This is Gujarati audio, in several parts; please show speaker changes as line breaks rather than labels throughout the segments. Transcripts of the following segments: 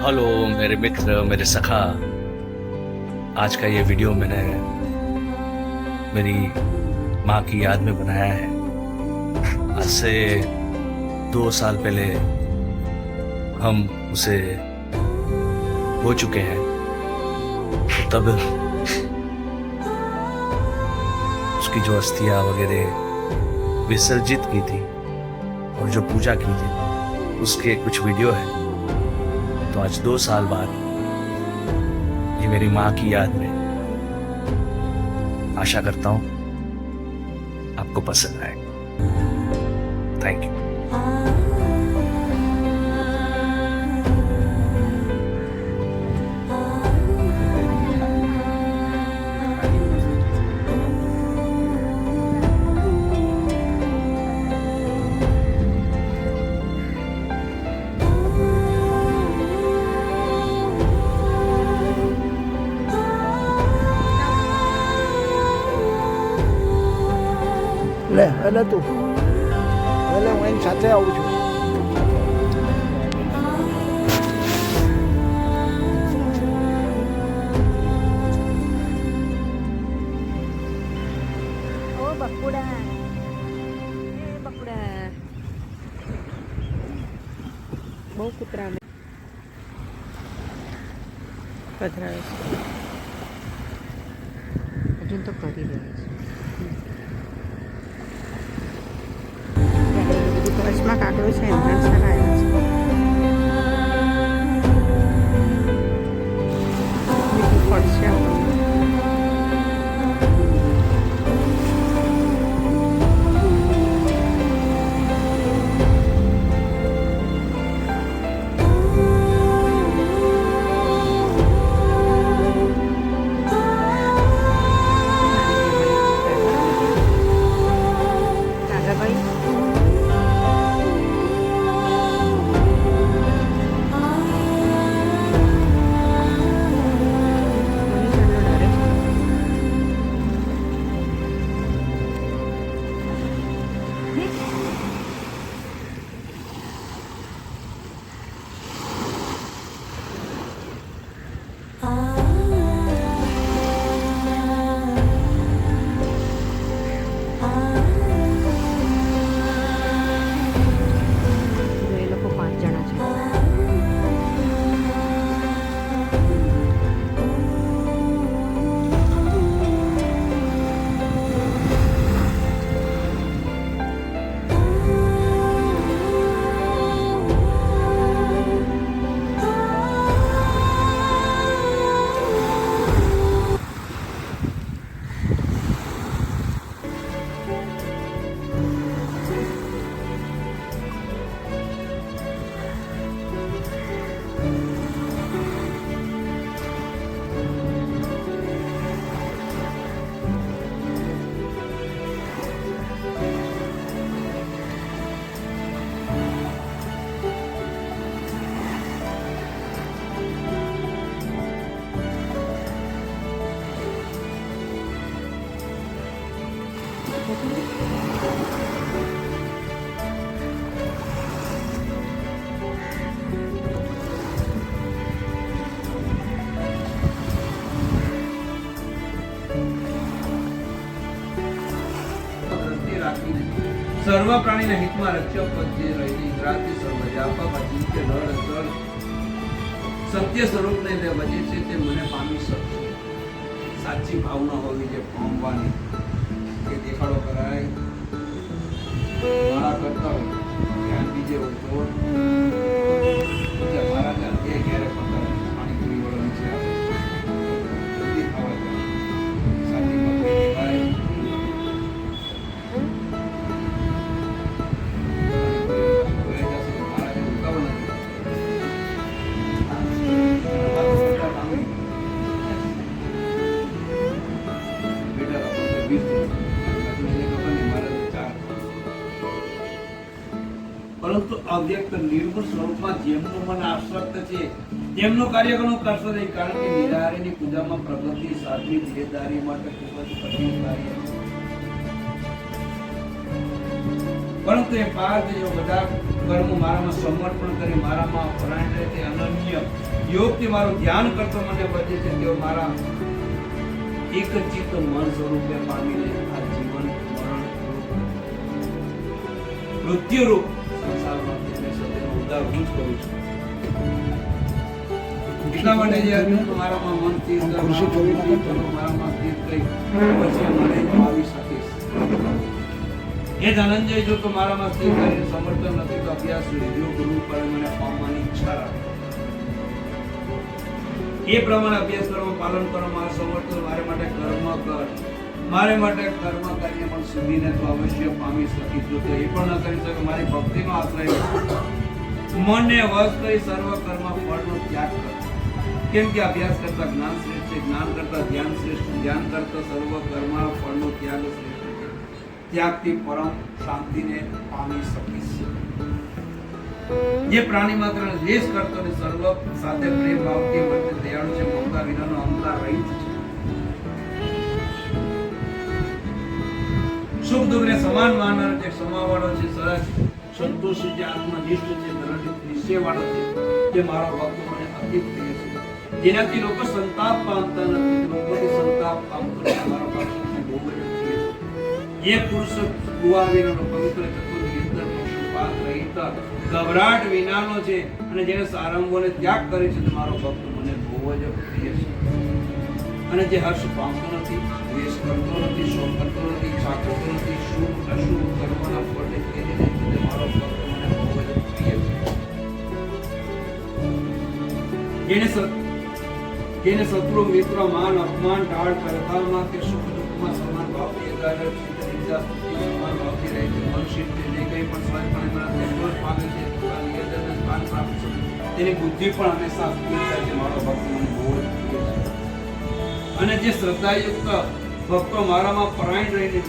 हेलो मेरे मित्र, मेरे सखा। आज का ये वीडियो मैंने मेरी माँ की याद में बनाया है। आज से 2 साल पहले हम उसे हो चुके हैं। तो तब उसकी जो अस्थियाँ वगैरह विसर्जित की थी और जो पूजा की थी उसके कुछ वीडियो है। तो आज 2 साल बाद ये मेरी माँ की याद में, आशा करता हूँ आपको पसंद आए। Thank you.
લે એટલે તું એટલે હું એની સાથે આવું છું.
ઓ બકુડા, એ બકુડા બહુ કૂતરા અમે પધરાવે છે. હજુ તો કરી રહ્યા છે. કચ્છમાં કાગડો છે, એમના સારા આવ્યા છે. બીજું પડશે આપણને.
સર્વ પ્રાણીના હિતમાં રક્ષક પદ રહેલી ઇન્દ્રાથી સર્વવ્યાપક અચિંત્ય નળ જળ સત્ય સ્વરૂપને જે ભજે છે તે મને પામી શકશે. સાચી ભાવના હોવી જે પામવાની, કે દેખાડો કરાય મારા કરતા હોય ધ્યાન બીજે હોય તો મારા ઘર એ ઘેરે પાણીપુરી વળવાની છે. દેખાવા સાચી ભક્તિ દેખાય. પરંતુ અવ્યક્ત નિર્ગુણ સ્વરૂપમાં જેમનું મન આસક્ત છે તેમનું કાર્યક્રમ કરશો નહીં, કારણ કે નિરાહારીની પૂજામાં પ્રગતિ સાધવી દેહધારી માટે ખૂબ જ કઠિન કાર્ય છે. પરંતુ એ પાર્થ જો બધા કર્મો મારામાં સમર્પણ કરી મારામાં પરાયણ રહે તે અનન્ય યોગથી મારું ધ્યાન કરતો મને વધે છે તેઓ મારા એક ચિત્ત મન સ્વરૂપે પામીને આ જીવન મરણ મૃત્યુ રૂપ સંસારમાં તેને સતેનો ઉદ્ધાર હું જ કરું છું. એટલા માટે જે અર્જુન મારામાં મન સ્થિર કર,
ખુરશી થોડી નાખો.
મારામાં સ્થિર કરી પછી મને આવી શકીશ. એ ધનંજય જો તો મારામાં સ્થિર કરીને સમર્થન નથી તો અભ્યાસ યોગ રૂપ પર મને પામવાની ઈચ્છા રાખે. એ પ્રમાણે અભ્યાસ કરો, પાલન કરો, મારા સમર્થન મારે માટે કર્મ કર, મારે માટે કર્મ કરીને પણ સિદ્ધિને તો અવશ્ય પામી શકીશ. જો તો એ પણ ન કરી શકે મારી ભક્તિનો આશ્રય લે. મનને વશ કરી સર્વ કર્મ ફળનો ત્યાગ કર. કેમ કે અભ્યાસ કરતા જ્ઞાન શ્રેષ્ઠ છે, જ્ઞાન કરતા ધ્યાન શ્રેષ્ઠ, ધ્યાન કરતા સર્વ કર્મ ફળનો ત્યાગ શ્રેષ્ઠ છે. ત્યાગથી પરમ શાંતિને પામી શકીશ. જે પ્રાણી માત્ર દ્વેષ કરતો અને સર્વ સાથે પ્રેમ ભાવથી વર્તે, દયાળુ છે, મમતા વિનાનો અહંકાર રહિત છે, સુખ દુઃખને સમાન માનનાર છે, ક્ષમાવાળો છે, સરસ સંતોષી છે, આત્મનિષ્ઠ છે, દ્રઢ નિશ્ચયવાળો છે, જે મારો ભક્ત મને અતિ પ્રિય છે, જેનાથી લોકો સંતાપ પામતા નથી, લોકોથી સંતાપ પામતો નથી, મારો ભક્ત મને બહુ જ પ્રિય છે. જે પુરુષ ગુવા વિનાનો પવિત્ર ચતુર નિર્દર પક્ષપાત રહિત ગભરાટ વિનાનો છે અને જેને સારંગોને ત્યાગ કરે છે, મારો ભક્ત મને બહુ જ પ્રિય છે. અને જે હર્ષ પામતો નથી, દ્વેષ કરતો નથી, શોક કરતો નથી, ઈચ્છા કરતો નથી, શુભ અશુભ કર્મના ફળને તેની રીતે મારો ભક્ત મને બહુ જ પ્રિય છે. જેને શત્રુ મિત્ર માન અપમાન ઢાળ કરતામાં કે સુખ દુઃખમાં સમાન ભાવથી એકાગ્ર સમાન ભાવથી રહે છે, મનશીલ છે, જે કંઈ પણ સ્વયંપણે સંતોષ પામે છે, પોતાની યજ્ઞને સ્થાન પ્રાપ્ત છે, તેની બુદ્ધિ પણ હંમેશા સ્થિર થાય છે, મારો ભક્ત મને બહુ જ પ્રિય છે. અને જે શ્રદ્ધાયુક્ત ભક્તો મારામાં પરાયણ રહીને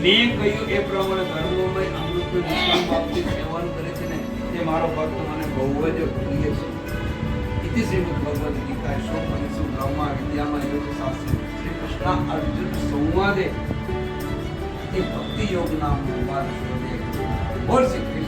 મેં કહ્યું એ પ્રમાણે ધર્મોમય અમૃતનું નિષ્કામ ભાવથી સેવન કરે છે ને, તે મારો ભક્ત મને બહુ જ પ્રિય છે. ઇતિ શ્રીમદ્ ભગવદ્ ગીતા સોપનિષદ બ્રહ્મા વિદ્યામાં યોગ શાસ્ત્ર શ્રી કૃષ્ણ અર્જુન સંવાદે એ ભક્તિ યોગ નામ વાર શોધે. બોલ શ્રી કૃષ્ણ.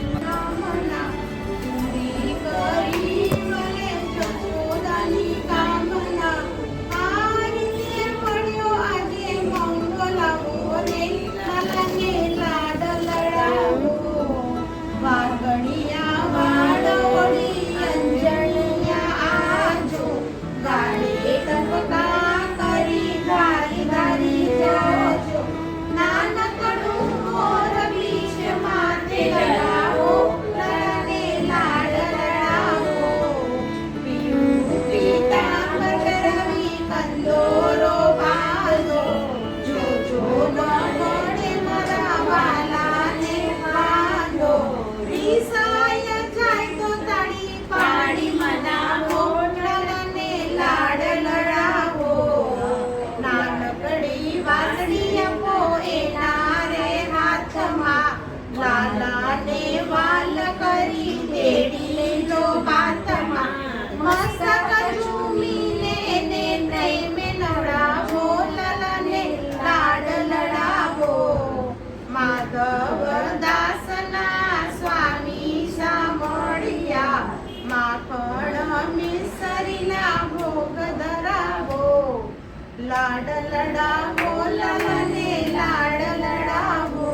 લાડ લડાવો લલને લાડ લડાવો.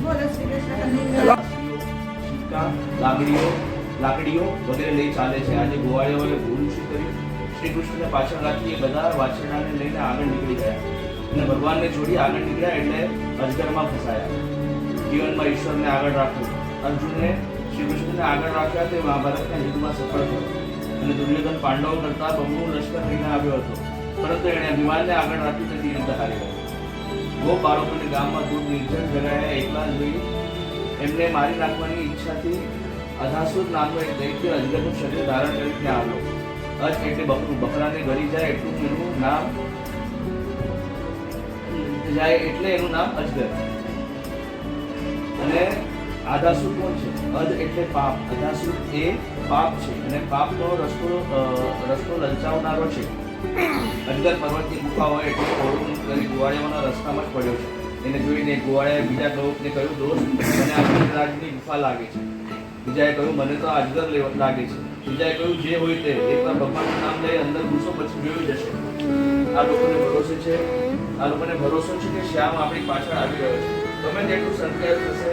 બોલો શ્રી કૃષ્ણ.
સિક્કા, લાકડીઓ વગેરે લઈ ચાલે છે. આજે ગોવાળીઓએ ભૂલ શું કરી? શ્રી કૃષ્ણને પાછળ રાખી એ બધા વાછરડાને લઈને આગળ નીકળી ગયા અને ભગવાનને છોડી આગળ નીકળ્યા એટલે અજગરમાં ફસાયા. જીવનમાં ઈશ્વરને આગળ રાખવું. અર્જુને શ્રી કૃષ્ણને આગળ રાખ્યા તે મહાભારતના યુદ્ધમાં સફળ થયો અને દુર્યોધન પાંડવો કરતા બમણું લશ્કર લઈને આવ્યો હતો, પરંતુ એણે અભિમાનને આગળ રાખ્યું તેથી યુદ્ધ હારી ગયો. ગો બાળકોને ગામમાં દૂર નિર્જન જગાયા એકલા જોઈ એમને મારી નાખવાની ઈચ્છાથી અધાસુર નામનો એક દૈત્ય અજગરનું શરીર ધારણ કરી ત્યાં આવ્યો. અજ એટલે બકરું, બકરાને ગળી જાય એટલું એનું નામ જાય એટલે એનું નામ અજગર. અને આધાસુર કોણ છે? અધ એટલે પાપ, અધાસુર એ પાપ છે અને પાપનો રસ્તો લલચાવનારો છે. અજગર પર્વતની ગુફા હોય એટલે પહોળું કરી ગુવાળીઓના રસ્તામાં જ પડ્યો છે. એને જોઈને ગોવાળિયાએ બીજા પ્રવૃત્તિને કહ્યું, દોસ્ત મને આ ગિરિરાજની ગુફા લાગે છે. બીજાએ કહ્યું, મને તો અજગર લાગે છે. બીજાએ કહ્યું, જે હોય તે, એકવાર ભગવાનનું નામ લઈ અંદર ઘૂસો પછી જોઈ જશે. આ લોકોને ભરોસો છે કે શ્યામ આપણી પાછળ આવી રહ્યો છે. ગમે તેટલું સંકેત થશે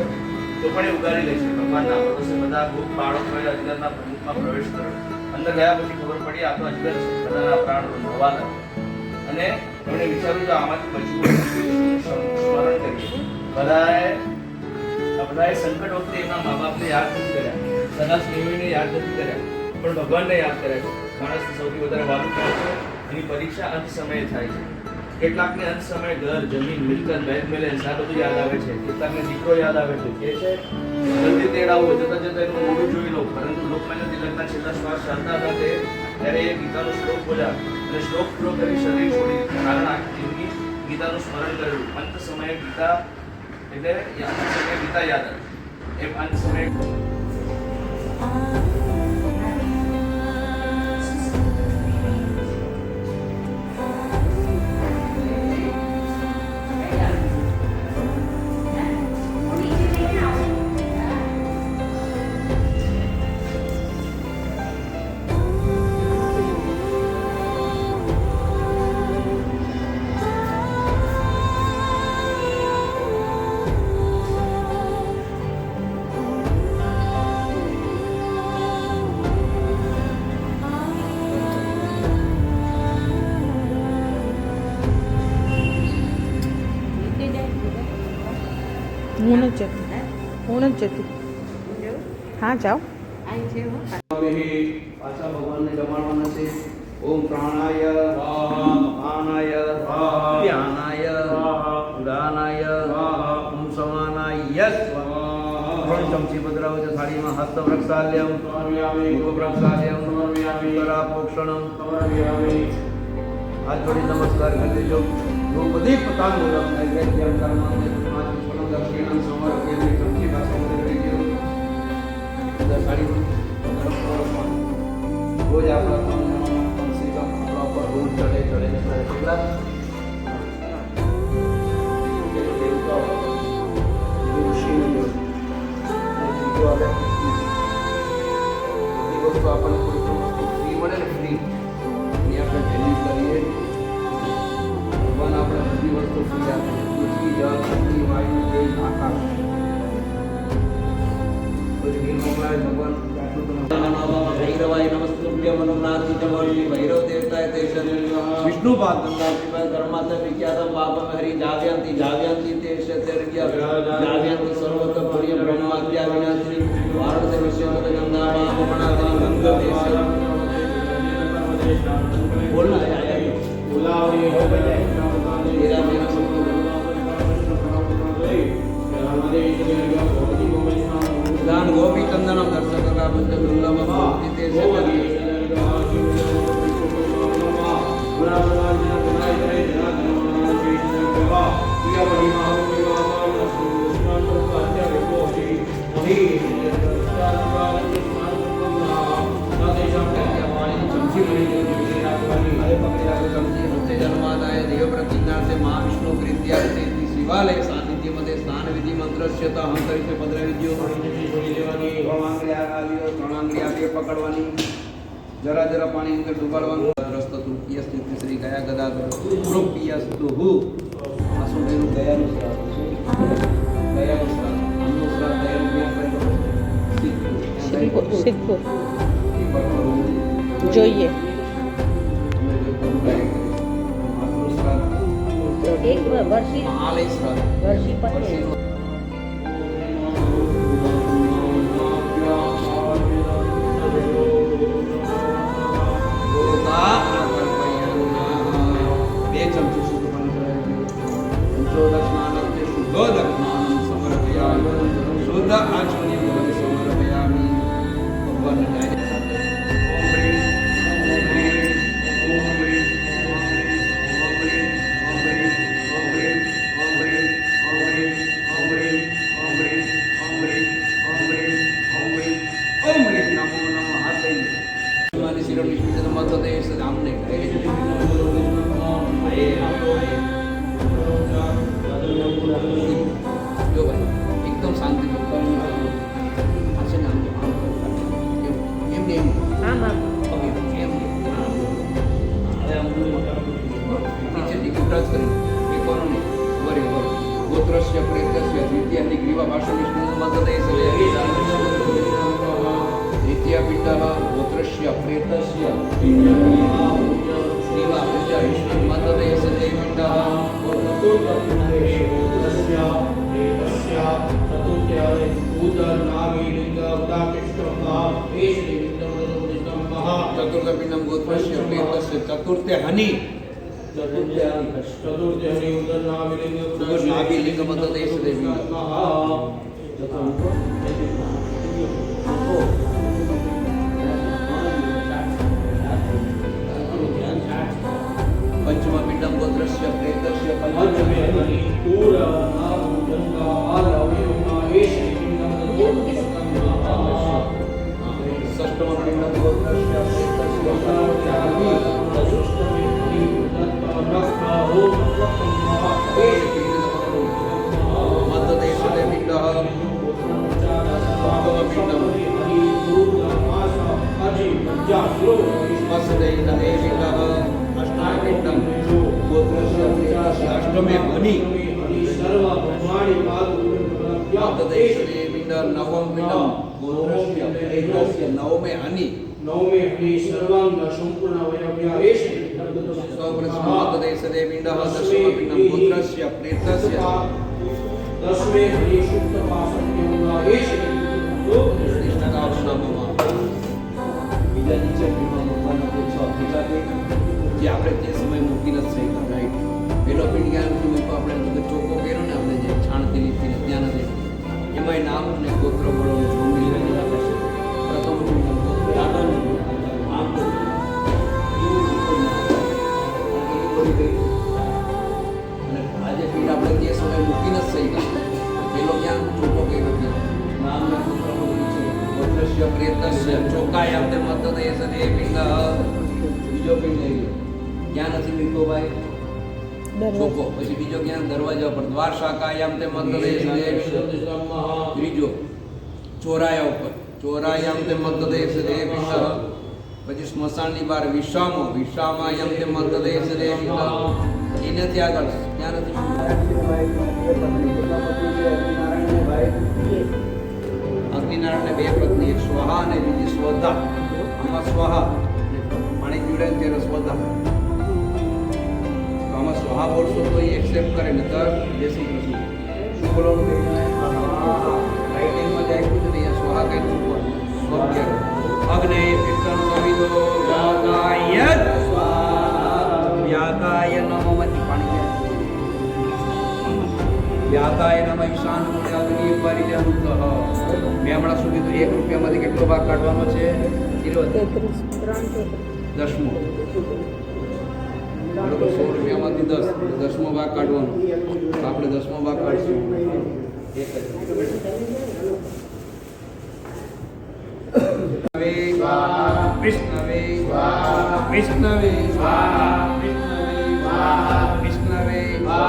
તો પણ એ ઉગારી લેશે. ભગવાનના ભરોસે બધા બાળકોએ અજગરના પ્રમુખમાં પ્રવેશ કર્યો. અંદર ગયા પછી ખબર પડી આ તો અજગર છે. બધાના પ્રાણ નવા લાગ્યા અને એમણે વિચાર્યું કે આમાંથી બચવું હોય તો સ્મરણ કરીએ. બધાએ સંકટ વખતે એમના મા બાપને યાદ નથી કર્યા, સદા સ્નેહીને યાદ નથી કર્યા, પણ ભગવાનને યાદ કર્યા છે. માણસને સૌથી વધારે વાલું કહે છે એની પરીક્ષા અંત સમયે થાય છે. કેટલાકને અંત સમયે ઘર, જમીન, મિલકત, બેંક બેલેન્સ આ બધું યાદ આવે છે. કેટલાકને દીકરો યાદ આવે છે. કે છે જલ્દી તેડાવો, જતા જતા એનું મોઢું જોઈ લો. પરંતુ લોકમાન્ય તિલકના છેલ્લા શ્વાસ ચાલતા હતા ત્યારે એ ગીતાનો શ્લોક બોલ્યા અને શ્લોક પૂરો કરી શરીર છોડી. કારણ આખી જિંદગી ગીતાનું સ્મરણ કરેલું. અંત સમયે ગીતા એટલે અંત સમયે ગીતા યાદ આવી. એમ અંત સમયે
હું જ જતી. હા જાઓ.
પાછા ભગવાનને જમાડવાના છે. ઓમ પ્રાણાય અપાનાય ધ્યાનાય ઉદાનાય ઓમ સમાનાય સ્વાહા. 3 ચમચી પધરાવો છે થાળીમાં. હસ્ત વૃક્ષાલ્યમ મુખ વૃક્ષાલ્યમ કરાપોક્ષણમ. હાથ જોડી નમસ્કાર કરી દેજો. દ્રૌપદી પતાંગોલમ નૈવેદ્યમ કર્માન્તે પુષ્પાંજલિ દક્ષિણમ સમર્પયામિ. ચમચી પાસે કરી દેજો. રોજ આપણા કમસે કમ આપણા ઉપર રોજ ચડે કેટલા દેવતાઓ ઋષિમુનિઓ બધી વસ્તુ આપણને કોઈ પણ વસ્તુ ફ્રી મળે ને ફ્રી એની આપણે વેલ્યુ કરીએ. ભગવાન આપણે બધી વસ્તુ ફ્રી આપે. પૃથ્વી, જળ, અગ્નિ, વાયુ, તેજ, આકાશ બધી બિલ મોકલાવે ભગવાન. ભૈરવાય નમસ્તુભ્ય મનોનાથિતમર્ષિ ભૈરવ દેવતાય તે શરીર વિષ્ણુપાદ ગંગાપિપાદ કર્માત વિખ્યાતમ પાપમ હરિ જાવ્યંતિ તે શતર્ગ્ય જાવ્યંતિ સર્વત પુણ્ય બ્રહ્માદ્યા વિનાશિની ભારત વિશ્વમત ગંગા મહામણાદિની ગંગા દેશ બોલના આયા બોલાવણી હો બજાય તેરા મેરા સબ દાન ગોપી ચંદનમ દર્શક લાભ દુર્લભ ભક્તિ તે महाविष्णु प्रीत्यार्थे शिवालय सानिध्यमध्ये स्नान विधी मंत्रस्य अहंतरित पदर विधियो થોડી લેવાની. 3 આંગળી આલીઓ 3 આંગળી આપી પકડવાની. જરા જરા પાણી અંદર ડુબાડવાનું. રસ્તો તુર્કીય સ્થિતિ શ્રી ગયા ગદાધર રૂપિયસ્તુહુ. આસુડેનું દયાનું શ્રાદ્ધ છે. દયાનું શ્રાદ્ધ અન્નો શ્રાદ્ધ દયાનું
સિદ્ધપુર જોઈએ.
એક વર્ષી
આલય શ્રાદ્ધ
વર્ષી પટેલ
ચતુર્થ પિંડમ ગોત્રસ્ય પ્રેતસ્ય ચતુર્થે હની નાભિલિંગ મતદેશ દેવી પંચમ પિંડમ ગોત્રસ્ય પ્રેતસ્ય ષષ્ઠમ પિંડમ ગોત્રસ્ય મતદેશ દેવી અષ્ટમે હની નવમ પિંડમ ગોત્રસ્ય પ્રેતસ્ય નવમે હની સૌપ્રથમ દેવી દશમ પિંડમ ગોત્રસ્ય પ્રેતસ્ય
દસમે હરી શુક્ત પાસન્યમ
બીજા નીચે પિંડમાં મૂકવાના જે છ બીજા જે આપણે તે સમય મૂકી નથી શકતા રાઈટ પેલો પિંડ જ્ઞાન મૂકો આપણે ચોખ્ખો કર્યો ને આપણે જે છાણથી લીધીને ત્યાં નથી એમાંય નામ અને ગોત્ર બળોનું જોડી પ્રથમ પિંડ ગોત્ર આમ તો અને આજે પિંડ આપણે તે સમય મૂકી નથી શકતા પેલો જ્ઞાન ચોખ્ખો કર્યો ત્યાં નામ ને ગોત્ર બળોનું છે ગોત્રસ્ય પ્રેતસ્ય ચોકાય આપણે મતદેશ દે પિંડ બીજો પિંડ લઈ ગયો ક્યાં નથી મીઠો ભાઈ ચોખ્ખો પછી બીજો ક્યાં દરવાજા પર દ્વાર શાખાયામ તે મતદેશ દે ત્રીજો ચોરાયા ઉપર ચોરાયામ તે મતદેશ દે પિંડ પછી સ્મશાનની બહાર વિશ્રામાયામ તે મતદેશ દે પિંડ એનાથી આગળ ક્યાં નથી અગ્નિનારાયણ બે પત્ની એક સ્વહા અને બીજી સ્વધા આમાં સ્વહા પાણી પીવડે ને ત્યારે સ્વધા તો આમાં સ્વહા બોલશો તો એ એક્સેપ્ટ કરે ને તર બેસી જશે શું બોલવાનું રાઈટ હેન્ડમાં જાય છે અહીંયા સ્વહા કઈ મૂકવાનું સ્વજ્ઞ અગ્ને પિત્તમ સવિદો વ્યાકાય નમઃ પાણી વ્યાકાય નમઃ ઈશાન મૂળે અગ્નિ પરિજંતઃ મેં હમણાં સુધી તો 1 રૂપિયામાંથી કેટલો ભાગ કાઢવાનો છે 10મો બરોબર 100 રૂપિયામાંથી 10 10મો ભાગ કાઢવાનો આપણે 10મો ભાગ કાઢશું વિષ્ણવે વિષ્ણવે વિષ્ણવે વિષ્ણવે વિષ્ણવે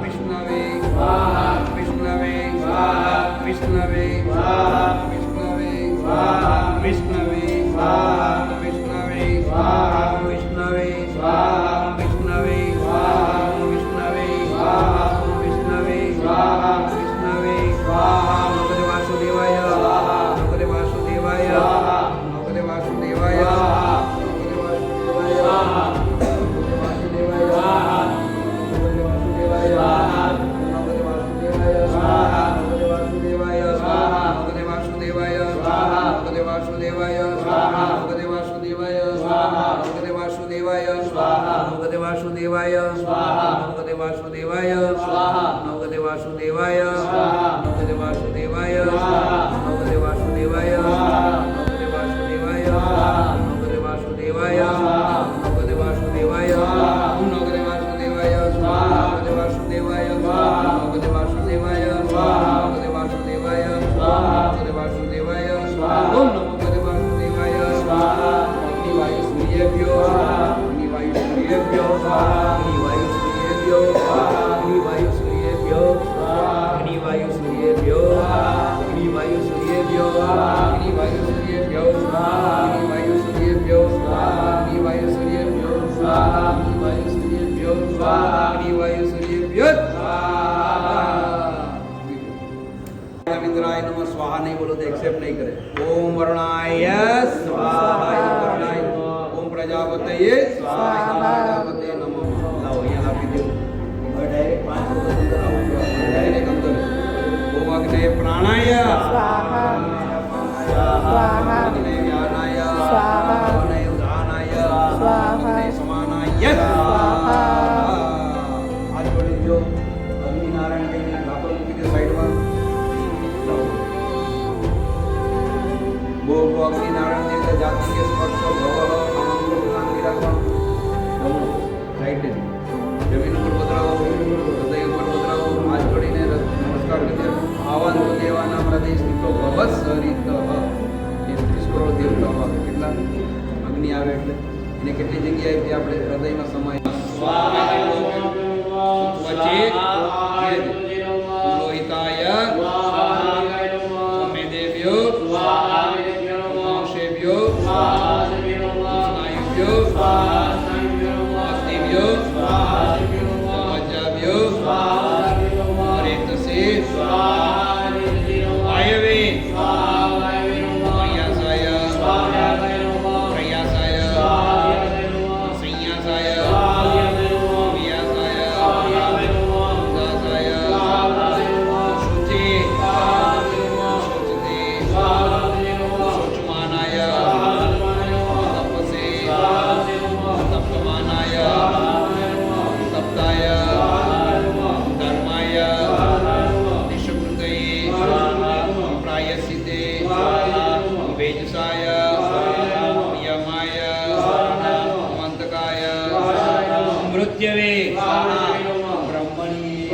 વિષ્ણવે વિષ્ણવે વિષ્ણવે વિષ્ણવે વિષ્ણવે વિષ્ણવે વિષ્ણવે વિષ્ણવે નમઃ વાસુદેવાય નમઃ વાસુદેવાય નમઃ વાસુદેવાય વાસુદેવાય નમઃ વાસુદેવાય નમઃ વાસુદેવાય નમઃ વાસુદેવાય નમઃ વાસુદેવાય નમઃ વાસુદેવાય નમઃ વાસુદેવાય નમઃ વાસુદેવાય નમઃ વાસુદેવાય નમઃ વાસુદેવાય નમઃ વાસુદેવાય નમઃ વાસુદેવાય નમઃ વાસુદેવાય ઓમ નમો વાસુદેવાય અગ્નિ વાયુ સૂર્યેભ્યો અગ્નિ વાયુ સૂર્યેભ્યો અગ્નિ વાયુ સૂર્યેભ્યો અગ્નિ વાયુ સૂર્યેભ્યો અગ્નિ વાયુ સૂર્યેભ્યો અગ્નિ વાયુ સૂર્યેભ્યો અગ્નિ વાયુ સૂર્યેભ્યો અગ્નિ વાયુ સૂર્યેભ્યો અગ્નિ વાયુ સૂર્યેભ્યો અગ્નિ વાયુ સૂર્યેભ્યો અગ્નિ વાયુ સૂર્યેભ્યો મિત્રાય નમઃ સ્વાહા નહીં બોલો તો એક્સેપ્ટ નહીં કરે ઓમ વરુણાય સ્વાહા વરુણાય ઓમ પ્રજાપતયે સ્વાહા પ્રજાપતયે નમઃ લાવો અહીંયા આપી દો હવે ડાયરેક્ટ 5 વખત અંદર આવું ડાયરેક્ટ અંદર ઓમ અગ્ને પ્રાણાય સ્વાહા ભોગ અગ્નિ નારાયણ દેવ જાતિ કે સ્પર્શ ભવ આનંદ નિરાકરણ જમણો રાઈટ જમીન ઉપર પધરાવો હૃદય ઉપર પધરાવો હાથ જોડીને નમસ્કાર કરી આવાન દેવાના હૃદય સ્થિતો ભવત સરિત 33 કરોડ દેવતાઓ કેટલા અગ્નિ આવે એટલે એને કેટલી જગ્યાએથી આપણે હૃદયમાં સમાય લોહિતાય મેદેવ્યો વંશેભ્યો સ્નાયુભ્યો અસ્થિભ્યો મજ્જાભ્યો રેતસે વાયવે પ્રયાસાય પ્રયાસાય સંયાસાય વિયાસાય ઉદાસાય શુચિ શુચિતે શુચમાનાય તપસે તપ્યમાનાય તપ્તાય ધર્માય નિષકૃતયે પ્રાયસિતે વેજસાય યમાય મંતકાય મૃત્યવે બ્રહ્મણી